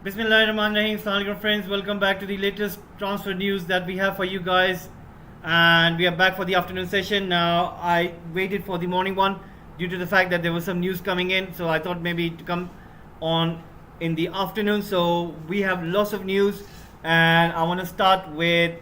Bismillahirrahmanirrahim. Assalamu alaikum friends. Welcome back to the latest transfer news that we have for you guys. And we are back for the afternoon session. Now, I waited for the morning one due to the fact that there was some news coming in. So I thought maybe to come on in the afternoon. So we have lots of news. And I want to start with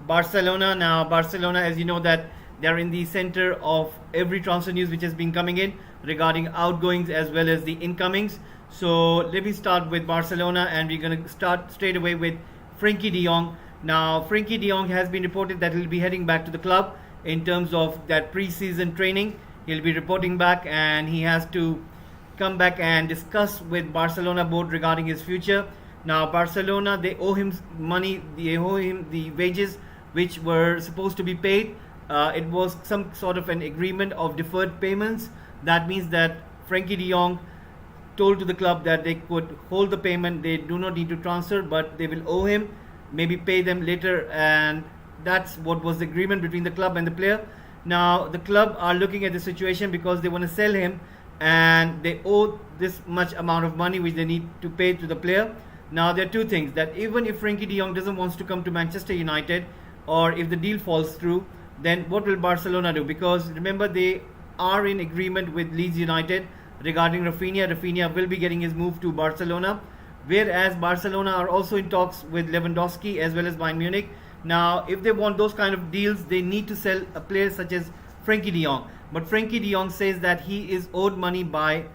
Barcelona. Now, Barcelona, as you know, that they're in the center of every transfer news which has been coming in regarding outgoings as well as the incomings. So let me start with Barcelona, and we're going to start straight away with Frenkie de Jong. Now, Frenkie de Jong has been reported that he'll be heading back to the club in terms of that pre-season training. He'll be reporting back, and he has to come back and discuss with Barcelona board regarding his future. Now, Barcelona, they owe him money, they owe him the wages which were supposed to be paid. It was some sort of an agreement of deferred payments. That means that Frenkie de Jong told to the club that they could hold the payment, they do not need to transfer, but they will owe him, maybe pay them later, and that's what was the agreement between the club and the player. Now the club are looking at the situation because they want to sell him, and they owe this much amount of money which they need to pay to the player. Now there are two things: that even if Frenkie de Jong doesn't want to come to Manchester United, or if the deal falls through, then what will Barcelona do? Because remember, they are in agreement with Leeds United regarding Raphinha. Raphinha will be getting his move to Barcelona, whereas Barcelona are also in talks with Lewandowski as well as Bayern Munich. Now, if they want those kind of deals, they need to sell a player such as Frenkie de Jong. But Frenkie de Jong says that he is owed money by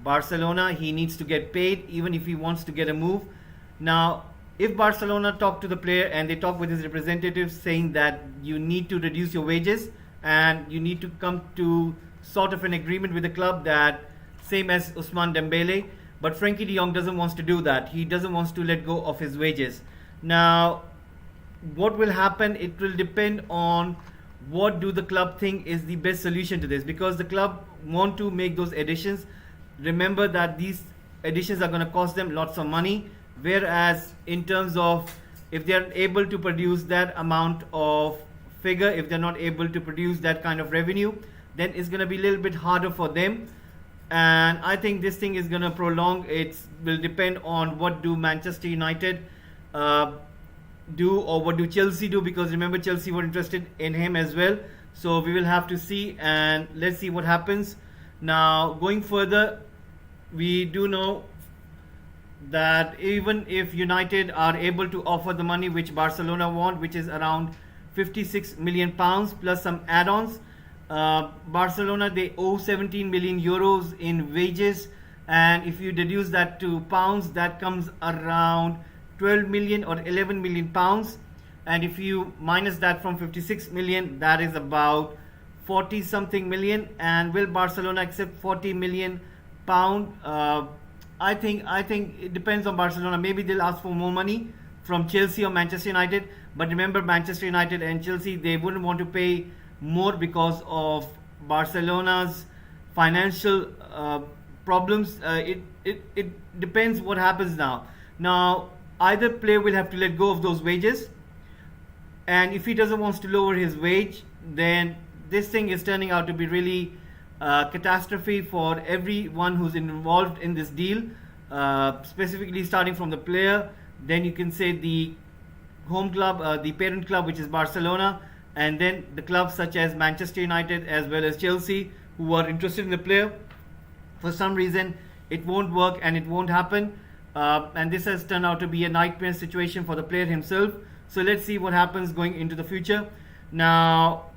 Barcelona. He needs to get paid even if he wants to get a move. Now, if Barcelona talk to the player and they talk with his representatives saying that you need to reduce your wages and you need to come to sort of an agreement with the club, that same as Ousmane Dembele, but Frenkie de Jong doesn't want to do that. He doesn't want to let go of his wages. Now, what will happen? It will depend on what do the club think is the best solution to this, because the club want to make those additions. Remember that these additions are going to cost them lots of money, whereas in terms of if they are able to produce that amount of figure, if they're not able to produce that kind of revenue, then it's going to be a little bit harder for them. And I think this thing is going to prolong. It will depend on what do Manchester United do, or what do Chelsea do, because remember Chelsea were interested in him as well. So we will have to see, and let's see what happens. Now going further, we do know that even if United are able to offer the money which Barcelona want, which is around 56 million pounds plus some add-ons, Barcelona, they owe 17 million euros in wages, and if you deduce that to pounds, that comes around 12 million or 11 million pounds, and if you minus that from 56 million, that is about 40 something million. And will Barcelona accept 40 million pound? I think it depends on Barcelona. Maybe they'll ask for more money from Chelsea or Manchester United, but remember, Manchester United and Chelsea, they wouldn't want to pay more because of Barcelona's financial problems. It depends what happens now. Now, either player will have to let go of those wages, and if he doesn't want to lower his wage, then this thing is turning out to be really catastrophe for everyone who's involved in this deal, specifically starting from the player, then you can say the home club, the parent club, which is Barcelona, and then the clubs such as Manchester United as well as Chelsea, who are interested in the player. For some reason, it won't work and it won't happen, and this has turned out to be a nightmare situation for the player himself. So let's see what happens going into the future. Now,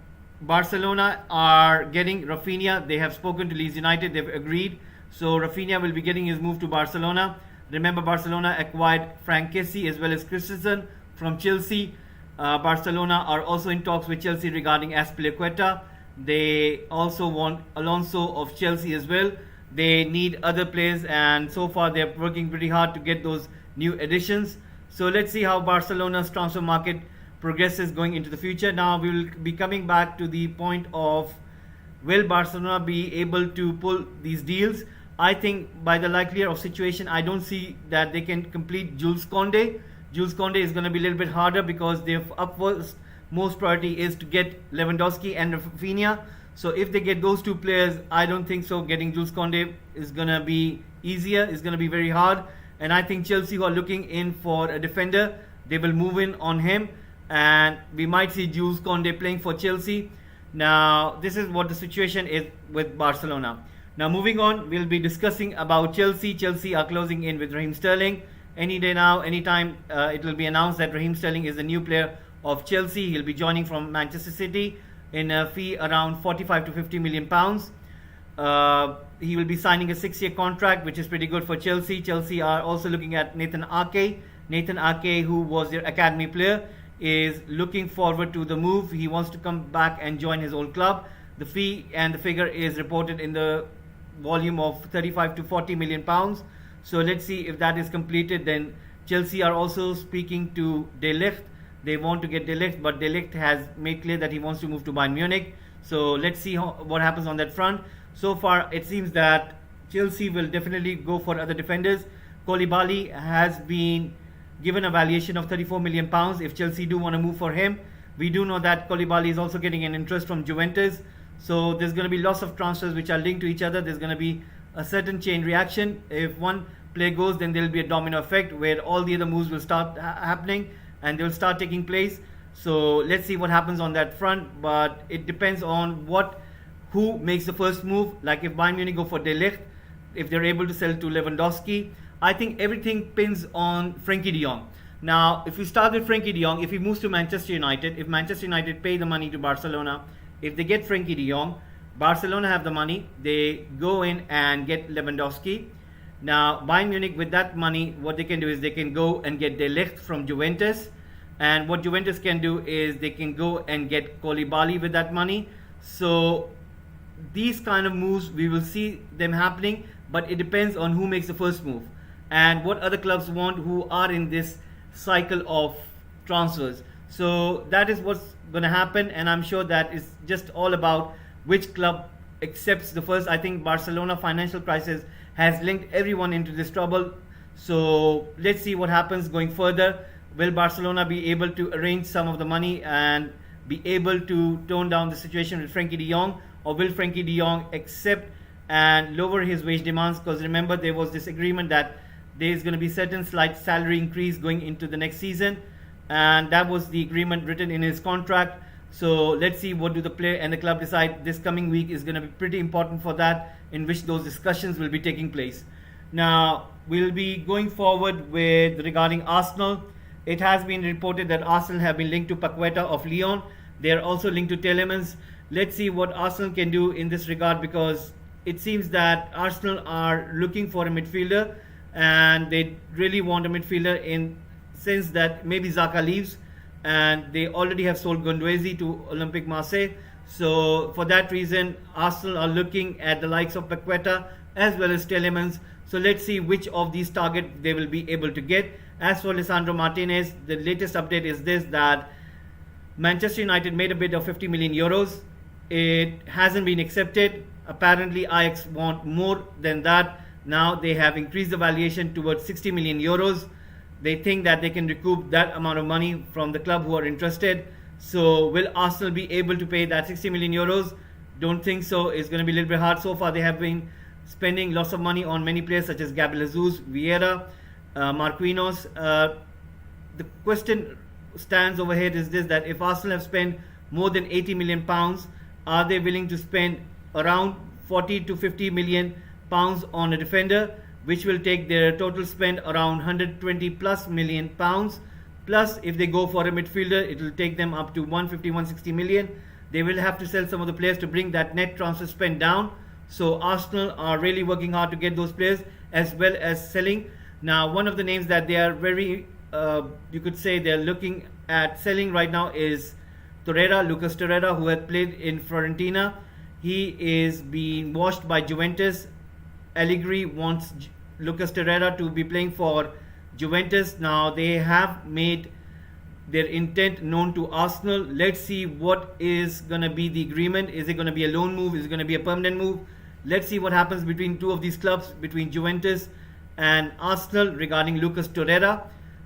Barcelona are getting Raphinha. They have spoken to Leeds United. They've agreed. So Raphinha will be getting his move to Barcelona. Remember, Barcelona acquired Frenkie as well as Christensen from Chelsea. Barcelona are also in talks with Chelsea regarding Paqueta. They also want Alonso of Chelsea as well. They need other players, and so far they're working pretty hard to get those new additions. So let's see how Barcelona's transfer market progresses going into the future. Now we will be coming back to the point of, will Barcelona be able to pull these deals? I think by the likelihood of situation, I don't see that they can complete Jules Kounde. Jules Kounde is going to be a little bit harder because their upwards most priority is to get Lewandowski and Raphinha. So if they get those two players, I don't think so getting Jules Kounde is going to be easier. It's going to be very hard. and I think Chelsea, who are looking in for a defender, they will move in on him, and we might see Jules Kounde playing for Chelsea. Now, this is what the situation is with Barcelona. Now, moving on, we'll be discussing about Chelsea. Chelsea are closing in with Raheem Sterling. Any day now, anytime, it will be announced that Raheem Sterling is the new player of Chelsea. He'll be joining from Manchester City in a fee around 45 to 50 million pounds. He will be signing a 6-year contract, which is pretty good for Chelsea. Chelsea are also looking at Nathan Ake. Nathan Ake, who was their academy player, is looking forward to the move. He wants to come back and join his old club. The fee and the figure is reported in the volume of 35 to 40 million pounds. So let's see if that is completed. Then Chelsea are also speaking to Ligt. They want to get Ligt, but Ligt has made clear that he wants to move to Bayern Munich. So let's see what happens on that front. So far, it seems that Chelsea will definitely go for other defenders. Koulibaly has been given a valuation of 34 million pounds if Chelsea do want to move for him. We do know that Koulibaly is also getting an interest from Juventus. So there's going to be lots of transfers which are linked to each other. There's going to be a certain chain reaction. If one player goes, then there will be a domino effect where all the other moves will start happening and they will start taking place. So let's see what happens on that front. But it depends on who makes the first move. Like if Bayern Munich go for Ligt, if they're able to sell to Lewandowski, I think everything pins on Frenkie de Jong. Now, if we start with Frenkie de Jong, if he moves to Manchester United, if Manchester United pay the money to Barcelona, if they get Frenkie de Jong, Barcelona have the money, they go in and get Lewandowski. Now, Bayern Munich, with that money, what they can do is they can go and get Ligt from Juventus. And what Juventus can do is they can go and get Koulibaly with that money. So these kind of moves, we will see them happening, but it depends on who makes the first move and what other clubs want who are in this cycle of transfers. So that is what's going to happen, and I'm sure that it's just all about which club accepts the first. I think Barcelona financial crisis has linked everyone into this trouble. So let's see what happens going further. Will Barcelona be able to arrange some of the money and be able to tone down the situation with Frenkie de Jong, or will Frenkie de Jong accept and lower his wage demands? Because remember, there was this agreement that there is going to be certain slight salary increase going into the next season, and that was the agreement written in his contract. So let's see what do the player and the club decide. This coming week is going to be pretty important for that, in which those discussions will be taking place. Now, we'll be going forward with regarding Arsenal. It has been reported that Arsenal have been linked to Paqueta of Lyon. They are also linked to Tielemans. Let's see what Arsenal can do in this regard, because it seems that Arsenal are looking for a midfielder, and they really want a midfielder in sense that maybe Xhaka leaves, and they already have sold Guendouzi to Olympique Marseille. So for that reason, Arsenal are looking at the likes of Paqueta as well as Tielemans. So let's see which of these targets they will be able to get. As for Lisandro Martinez, the latest update is this, that Manchester United made a bid of 50 million euros. It hasn't been accepted. Apparently Ajax want more than that. Now they have increased the valuation towards 60 million euros. They think that they can recoup that amount of money from the club who are interested. So will Arsenal be able to pay that 60 million euros? Don't think so. It's going to be a little bit hard. So far they have been spending lots of money on many players such as Gabriel Jesus, Vieira, Marquinhos. The question stands over here is this, that if Arsenal have spent more than 80 million pounds, are they willing to spend around 40 to 50 million pounds on a defender, which will take their total spend around 120 plus million pounds. Plus, if they go for a midfielder, it will take them up to 150, 160 million. They will have to sell some of the players to bring that net transfer spend down. So Arsenal are really working hard to get those players as well as selling. Now, one of the names that they are very, you could say they're looking at selling right now is Lucas Torreira, who had played in Fiorentina. He is being washed by Juventus. Allegri wants Lucas Torreira to be playing for Juventus. Now they have made their intent known to Arsenal. Let's see what is going to be the agreement. Is it going to be a loan move? Is it going to be a permanent move? Let's see what happens between two of these clubs, between Juventus and Arsenal, regarding Lucas Torreira.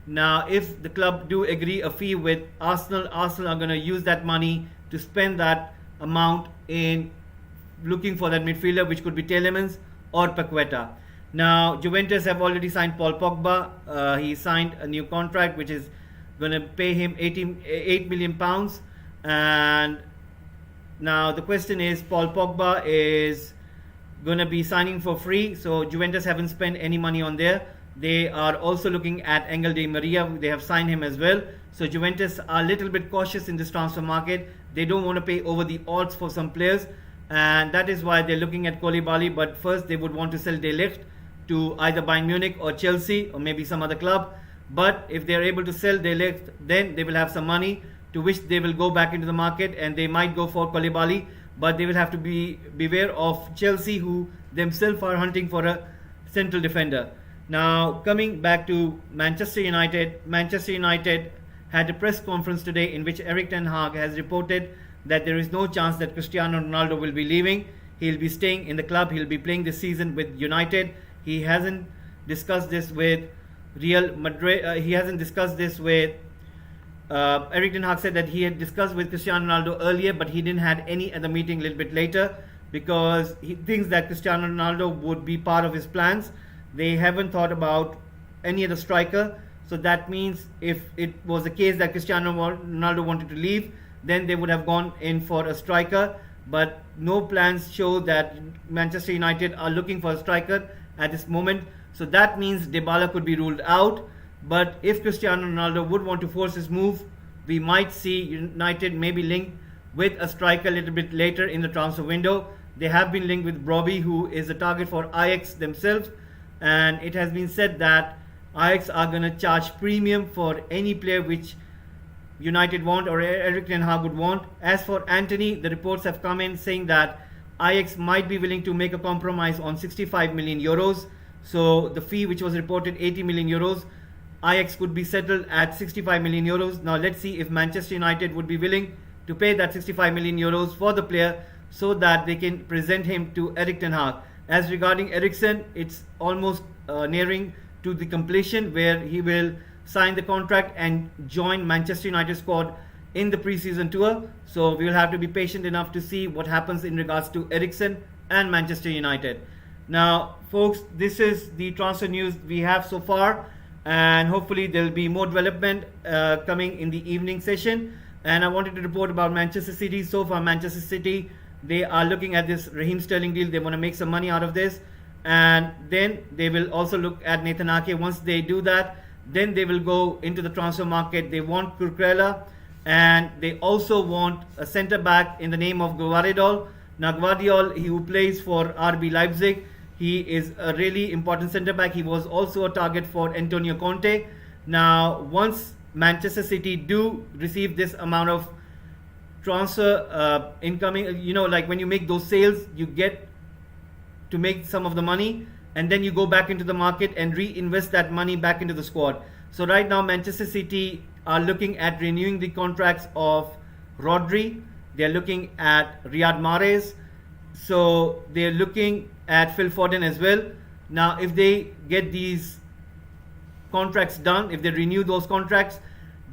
Now, if the club do agree a fee with Arsenal, Arsenal are going to use that money to spend that amount in looking for that midfielder, which could be Tielemans or Paqueta. Now, Juventus have already signed Paul Pogba. He signed a new contract which is going to pay him 8 million pounds. And now the question is, Paul Pogba is going to be signing for free. So Juventus haven't spent any money on there. They are also looking at Angel Di Maria. They have signed him as well. So Juventus are a little bit cautious in this transfer market. They don't want to pay over the odds for some players. And that is why they're looking at Koulibaly. But first they would want to sell Ligt to either Bayern Munich or Chelsea or maybe some other club. But if they're able to sell Ligt, then they will have some money to which they will go back into the market, and they might go for Koulibaly. But they will have to beware of Chelsea, who themselves are hunting for a central defender. Now, coming back to Manchester United had a press conference today in which Erik ten Hag has reported that there is no chance that Cristiano Ronaldo will be leaving. He'll be staying in the club. He'll be playing this season with United. He hasn't discussed this with Real Madrid. He hasn't discussed this with Erik ten Hag said that he had discussed with Cristiano Ronaldo earlier, but he didn't have any other meeting a little bit later because he thinks that Cristiano Ronaldo would be part of his plans. They haven't thought about any other striker. So that means if it was the case that Cristiano Ronaldo wanted to leave, then they would have gone in for a striker. But no plans show that Manchester United are looking for a striker at this moment. So that means Dybala could be ruled out. But if Cristiano Ronaldo would want to force his move, we might see United maybe linked with a striker a little bit later in the transfer window. They have been linked with Brobbey, who is a target for Ajax themselves. And it has been said that Ajax are going to charge premium for any player which United want or Erik ten Hag would want. As for Antony, the reports have come in saying that Ajax might be willing to make a compromise on 65 million euros. So the fee which was reported 80 million euros, Ajax could be settled at 65 million euros. Now let's see if Manchester United would be willing to pay that 65 million euros for the player so that they can present him to Erik ten Hag. As regarding Eriksen, it's almost nearing to the completion where he will sign the contract and join Manchester United squad in the pre-season tour. So we will have to be patient enough to see what happens in regards to Eriksen and Manchester United. Now, folks, this is the transfer news we have so far, and hopefully there will be more development coming in the evening session. And I wanted to report about Manchester City. So far, Manchester City, they are looking at this Raheem Sterling deal. They want to make some money out of this, and then they will also look at Nathan Ake. Once they do that, then they will go into the transfer market. They want Cucurella, and they also want a centre back in the name of Gvardiol. Now Gvardiol, who plays for RB Leipzig, he is a really important centre back. He was also a target for Antonio Conte. Now once Manchester City do receive this amount of transfer incoming, like when you make those sales, you get to make some of the money, and then you go back into the market and reinvest that money back into the squad. So right now Manchester City are looking at renewing the contracts of Rodri. They're looking at Riyad Mahrez. So they're looking at Phil Foden as well. Now if they get these contracts done, if they renew those contracts,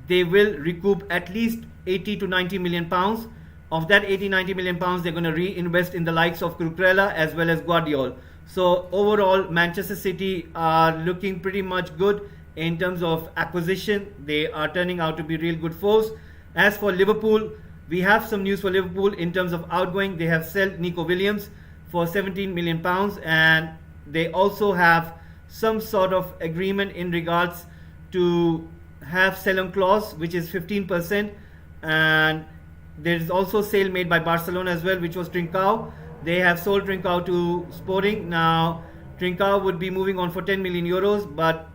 they will recoup at least 80 to 90 million pounds. Of that 80-90 million pounds, they're going to reinvest in the likes of Cucurella as well as Gvardiol. So overall, Manchester City are looking pretty much good in terms of acquisition. They are turning out to be real good force. As for Liverpool, we have some news for Liverpool in terms of outgoing. They have sold Nico Williams for 17 million pounds, and they also have some sort of agreement in regards to have sell-on clause, which is 15%, and there is also sale made by Barcelona as well, which was Trincao. They have sold Trincao to Sporting. Now Trincao would be moving on for 10 million euros, but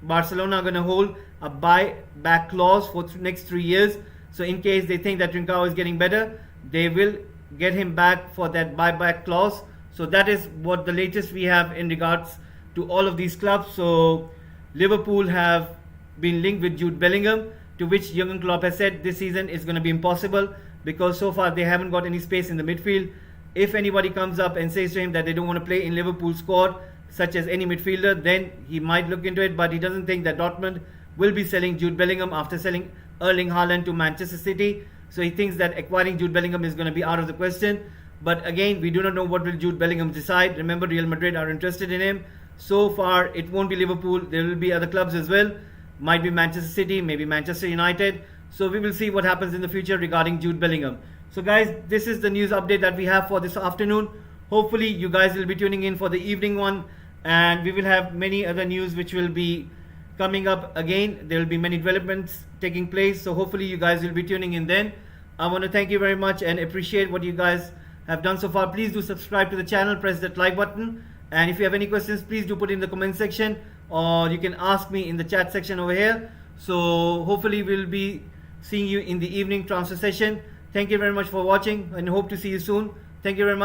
Barcelona are going to hold a buy-back clause for next 3 years. So in case they think that Trincao is getting better, they will get him back for that buy-back clause. So that is what the latest we have in regards to all of these clubs. So Liverpool have been linked with Jude Bellingham, to which Jurgen Klopp has said this season is going to be impossible because so far they haven't got any space in the midfield. If anybody comes up and says to him that they don't want to play in Liverpool squad, such as any midfielder, then he might look into it, but he doesn't think that Dortmund will be selling Jude Bellingham after selling Erling Haaland to Manchester City. So he thinks that acquiring Jude Bellingham is going to be out of the question. But again, we do not know what will Jude Bellingham decide. Remember, Real Madrid are interested in him. So far, it won't be Liverpool. There will be other clubs as well. Might be Manchester City, maybe Manchester United. So we will see what happens in the future regarding Jude Bellingham. So guys, this is the news update that we have for this afternoon. Hopefully you guys will be tuning in for the evening one, and we will have many other news which will be coming up again. There will be many developments taking place, so hopefully you guys will be tuning in then. I want to thank you very much and appreciate what you guys have done so far. Please do subscribe to the channel, press that like button, and if you have any questions, please do put in the comment section, or you can ask me in the chat section over here. So hopefully we'll be seeing you in the evening transfer session. Thank you very much for watching and hope to see you soon. Thank you very much.